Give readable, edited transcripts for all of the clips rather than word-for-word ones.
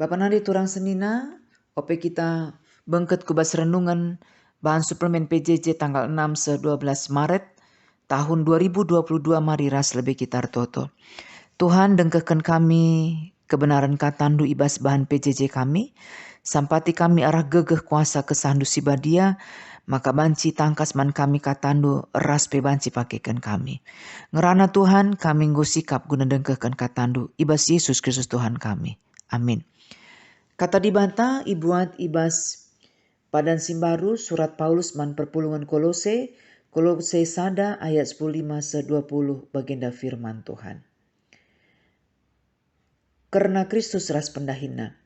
Bapa nadi turang senina, ope kita bengket kubas renungan bahan suplemen PJJ tanggal 6 se 12 Maret tahun 2022 mari ras lebih kita toto. Tuhan dengkekan kami kebenaran katandu ibas bahan PJJ kami, sampati kami arah gegeh kuasa kesandu sibadia, maka banci tangkas man kami katandu ras pe banci pakekan kami. Ngerana Tuhan kami ngusikap guna dengkekan katandu ibas Yesus Kristus Tuhan kami. Amin. Kata dibanta ibuat ibas padan simbaru surat Paulus man perpulungan Kolose sada ayat 15 se 20 baginda firman Tuhan. Karena Kristus ras pendahina,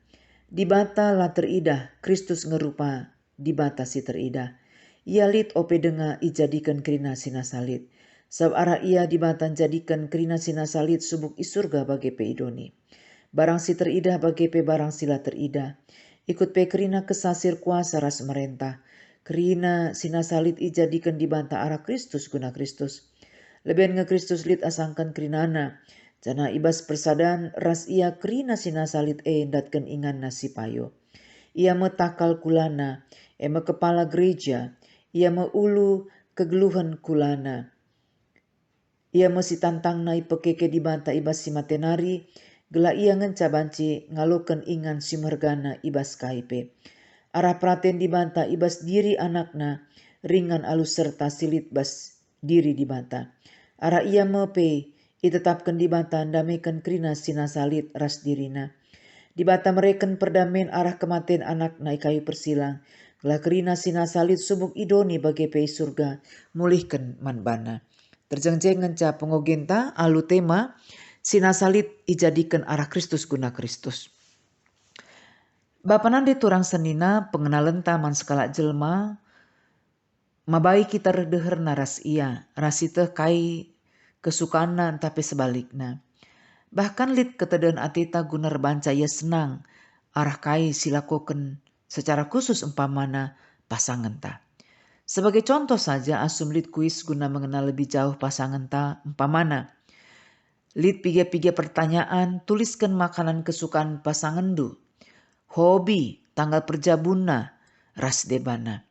dibata la teridah Kristus ngerupa dibata si teridah. Ia lit ope denga ijadikan kerina sina salit. Sab arah ia dibatan jadikan kerina sina salit subuk isurga bagi pe idoni. Barang si teridah bagi pe barang sila teridah. Ikut pe kerina kesasir kuasa ras merentah. Kerina sina salit ijadikan dibanta arah Kristus guna Kristus. Leben nge Kristus lit asangkan kerinana. Jana ibas persadan ras ia kerina sina salit datkan ingan nasi payo. Ia metakal kulana. Me kepala gereja. Ia meulu kegeluhan kulana. Ia mesi tantang nai pekeke dibanta ibas si matenari. Gela ia ngenca banci ngalokan ingan simergana ibas kaipe. Arah praten dibanta ibas diri anakna ringan alus serta silit bas diri dibanta. Arah ia mepe itetapkan dibanta damaikan kerina sina salit ras dirina. Dibata mereken perdamaian arah kematian anakna kayu persilang. Gela kerina sina salit subuk idoni bagi pe surga mulihkan manbana. Terjengjeng ngenca pengogenta alu tema sina salit ijadikan arah Kristus guna Kristus. Bapanan di turang senina pengenalan taman skala jelma, mabai kita redeher naras ia, rasite kai kesukana tapi sebalikna. Bahkan lit ketedan atita guna rebanca ia senang, arah kai silakoken secara khusus umpamana pasangan ta. Sebagai contoh saja asum lit kuis guna mengenal lebih jauh pasangan ta umpamana. Lit piga-piga pertanyaan, tuliskan makanan kesukaan pasangan du. Hobi, tanggal perjabuna, ras debana.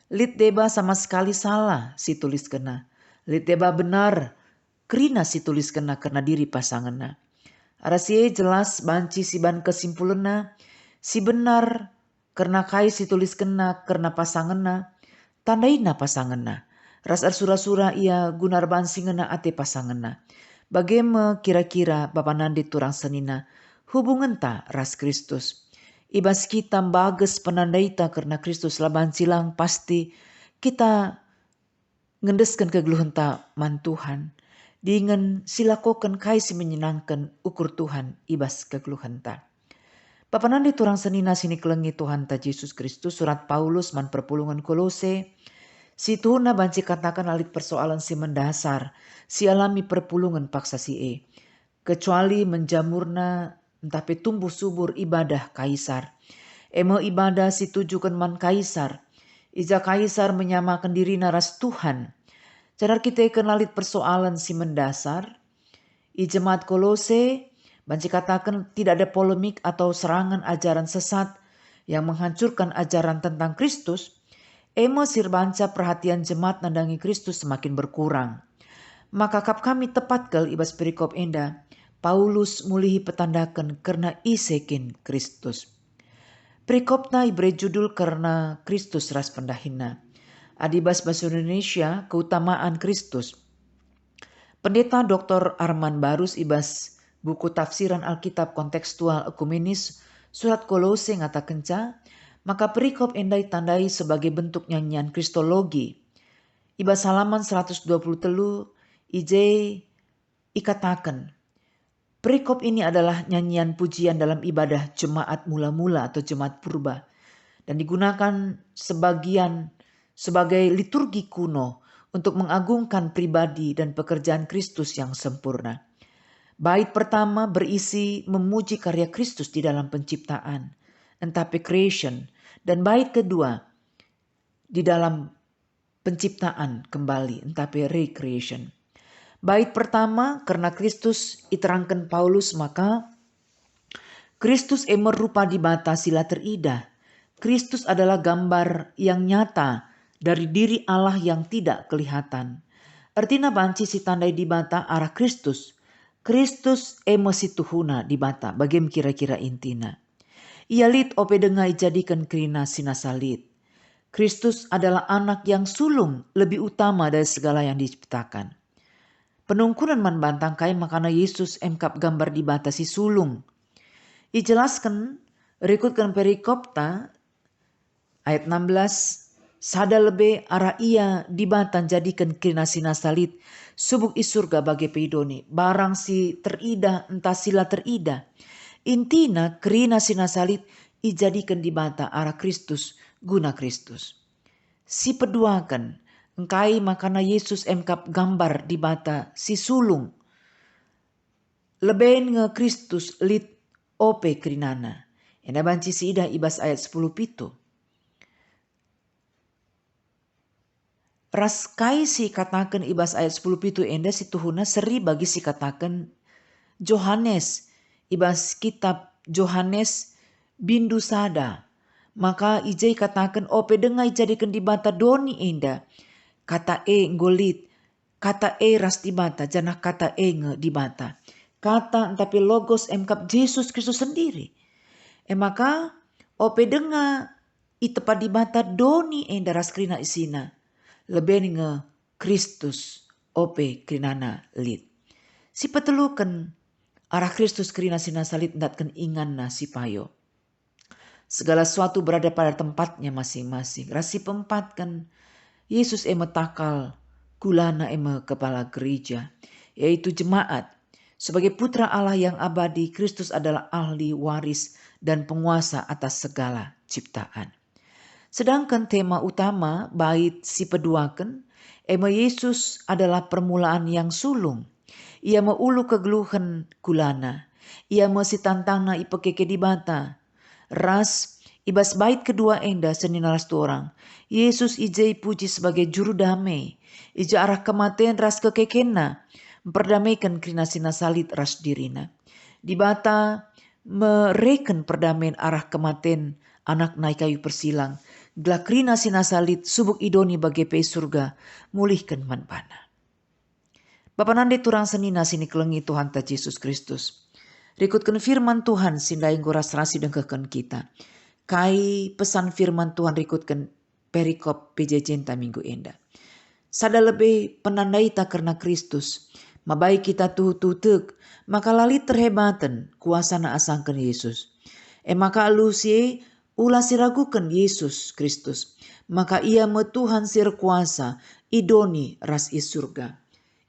Lit deba sama sekali salah si tulis kena. Lit deba benar, kerina si tulis kena karena diri pasanganna. Arasie jelas banci si ban kesimpulanna, si benar karena kai si tulis kena karena pasanganna, tandaina pasanganna. Ras arsura-sura ia gunar bansingena ate pasanganna. Bagaimana kira-kira Bapa Nandi turang senina hubungan ta ras Kristus. Ibas kita bagus penandaita karena Kristus laban silang pasti kita ngendeskan kegeluhan ta man Tuhan. Dengan silakokan kaisi menyenangkan ukur Tuhan ibas kegeluhan ta. Bapa Nandi turang senina sini kelengi Tuhan ta Yesus Kristus surat Paulus man perpulungan Kolose. Si tuna banci katakan alit persoalan si mendasar, si alami perpulungan paksa si kecuali menjamurna tapi tumbuh subur ibadah kaisar. Emo ibadah si tujukan man kaisar, ija kaisar menyamakan diri naras Tuhan. Cara kita kenalit persoalan si mendasar, jemaat Kolose banci katakan tidak ada polemik atau serangan ajaran sesat yang menghancurkan ajaran tentang Kristus. Emo sirbanca perhatian jemaat nandangi Kristus semakin berkurang. Maka kap kami tepatkel ibas perikop enda, Paulus mulihi petandakan karena isekin Kristus. Perikopna ibre judul karena Kristus ras pendahina. Adibas bahasa Indonesia keutamaan Kristus. Pendeta Dr. Arman Barus ibas buku tafsiran Alkitab kontekstual ekumenis surat Kolose ngata kenca. Maka perikop endai tandai sebagai bentuk nyanyian kristologi. Ibas halaman 120 telu IJ ikatakan. Perikop ini adalah nyanyian pujian dalam ibadah jemaat mula-mula atau jemaat purba. Dan digunakan sebagai liturgi kuno untuk mengagungkan pribadi dan pekerjaan Kristus yang sempurna. Bait pertama berisi memuji karya Kristus di dalam penciptaan. Entape creation. Dan bait kedua di dalam penciptaan kembali, entape recreation. Bait pertama karena Kristus iterangkan Paulus maka Kristus merupa di bata sila terida. Kristus adalah gambar yang nyata dari diri Allah yang tidak kelihatan. Artinya banci si tandai di bata arah Kristus. Kristus si tuhuna di bata. Bagaimana kira-kira intina. Ia lit ope dengai jadikan kerina sinasalit. Kristus adalah anak yang sulung lebih utama dari segala yang diciptakan. Penungkunan man bantang kai makana Yesus emkap gambar di bata si sulung. Ijelaskan rekutkan perikopta ayat 16 sada lebe arah ia dibatan jadikan kena sinasalit subuk isurga bagi peidoni barang si terida entah sila terida intina kerina sinasalit ijadikan dibata arah Kristus guna Kristus si peduakan engkai makana Yesus emkap gambar dibata si sulung leben nge Kristus lit ope kerinana. Enda banci si ida ibas ayat 10 pitu. Ras kai si katakan ibas ayat 10 pitu enda si tuhuna seri bagi si katakan Johannes. Ibas kitab Johannes bindu sada. Maka ijai katakan ope dengai jadikan dibata doni enda. Kata ngolit. Kata ras dibata. Janah kata nge dibata. Kata tapi logos emkap Yesus Kristus sendiri. Maka ope denga itepa di bata doni ras krina isina. Lebih nge Kristus ope krinana lit. Si petelukan arah Kristus krina sina salit ndatkan ingan na si payo. Segala sesuatu berada pada tempatnya masing-masing. Rasi pempatkan Yesus takal kulana kepala gereja. Yaitu jemaat. Sebagai putra Allah yang abadi, Kristus adalah ahli waris dan penguasa atas segala ciptaan. Sedangkan tema utama bait si peduakan, Yesus adalah permulaan yang sulung. Ia meulu kegeluhan kulana. Ia si tantangna ipekeke di bata. Ras ibas bait kedua enda seninaras tu orang. Yesus ijai puji sebagai juru damai. Ija arah kematian ras kekekena. Memperdamaikan krina sina salit ras dirina. Di bata mereken perdamaian arah kematian anak naik kayu persilang. Glakrina sina salit subuk idoni bagi pe surga mulihkan manpana. Bapa nande turang senina sini kelengi Tuhan ta Yesus Kristus. Rikutkan firman Tuhan sindaing goras rasi dengkekan kita. Kai pesan firman Tuhan rikutkan perikop PJJ minggu enda. Sada lebih penandai tak karena Kristus. Mabai kita tutek, maka lali terhebatan kuasa na asangkan Yesus. Maka alusie ulah siragukan Yesus Kristus. Maka ia Tuhan sir kuasa idoni ras isurga.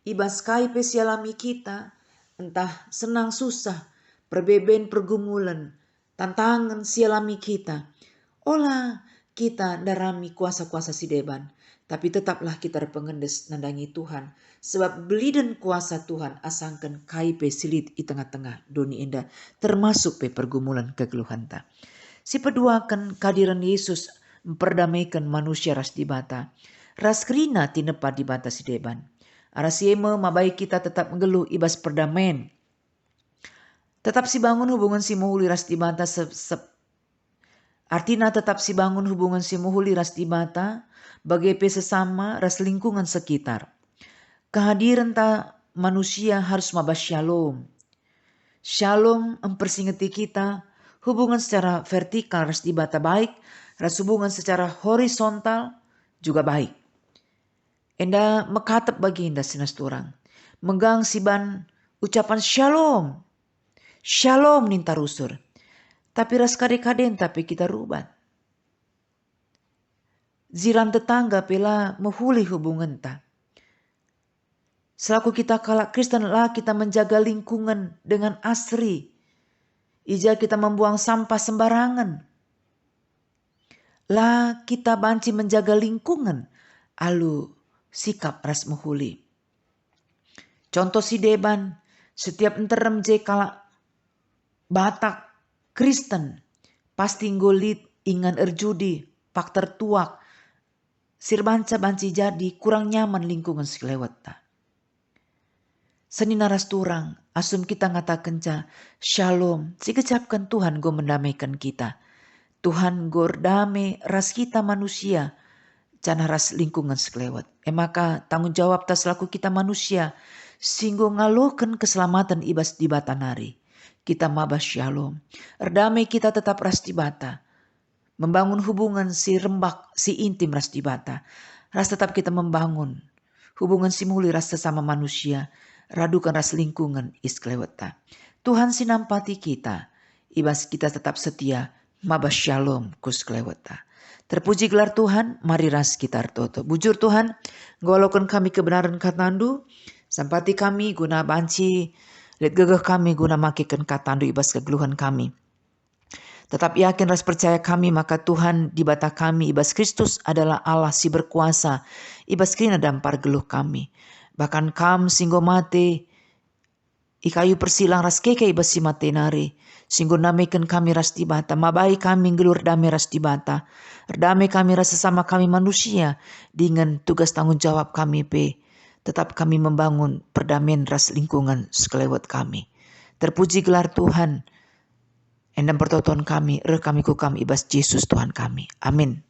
Ibas kai pesialami kita, entah senang susah, perbeben pergumulan, tantangan sialami kita. Olah kita darami kuasa-kuasa si deban. Tapi tetaplah kita pengendes nandangi Tuhan. Sebab beli dan kuasa Tuhan asangkan kai pe silit di tengah-tengah doni indah. Termasuk pe pergumulan kegeluhan ta. Si peduakan kehadiran Yesus memperdamaikan manusia ras di bata. Ras krina tinepa di bata si deban. Aras yeme mabai kita tetap mengeluh ibas perdamaian. Tetap si bangun hubungan si muhuli ras di bata artinya tetap si bangun hubungan si muhuli ras di bata bagi pe sesama ras lingkungan sekitar. Kehadiran ta manusia harus mabas shalom. Shalom mempersingeti kita hubungan secara vertikal ras di bata baik, ras hubungan secara horizontal juga baik. Enda mekatep bagi indah sinas turang. Menggang siban ucapan shalom. Shalom ninta rusur. Tapi ras kade-kaden tapi kita rubat. Ziran tetangga pela menghuli hubungan ta. Selaku kita kalak Kristen lah kita menjaga lingkungan dengan asri. Ija kita membuang sampah sembarangan. Lah kita banci menjaga lingkungan. Alu sikap ras menghuli. Contoh si deban. Setiap enterem je kalak Batak Kristen. Pasti ngolit ingan erjudi. Pak tertuak. Sir banca banci jadi kurang nyaman lingkungan sekelewat ta. Seni naras turang, asum kita ngatakan ca, shalom, si kecapkan Tuhan go mendamaikan kita. Tuhan go damai ras kita manusia, cana ras lingkungan sekelewat. Maka tanggung jawab tas laku kita manusia, singgo ngalokan keselamatan ibas di batanari. Kita mabas shalom. Erdamai kita tetap ras di bata. Membangun hubungan si rembak, si intim ras di bata. Ras tetap kita membangun hubungan si muli ras sesama manusia. Radukan ras lingkungan isklewata. Tuhan sinampati kita. Ibas kita tetap setia. Mabas shalom kusklewata. Terpuji gelar Tuhan, mari ras kita toto. Bujur Tuhan, golokkan kami kebenaran katandu, sampati kami guna banci, lihat gegah kami guna makikan katandu ibas kegeluhan kami. Tetap yakin ras percaya kami, maka Tuhan di bata kami, ibas Kristus adalah Allah si berkuasa, ibas kina dampar geluh kami. Bahkan kam singgo mate, ikayu persilang ras keke ibas si mate nari. Singgo namaikan kami ras di bata, mabai kami gelur damai ras di bata. Erdamai kami ras sesama kami manusia, dengan tugas tanggung jawab kami pe. Tetap kami membangun perdamaian ras lingkungan sekelewat kami. Terpuji gelar Tuhan. Endam pertoton kami, kami ku kami ibas Yesus Tuhan kami. Amin.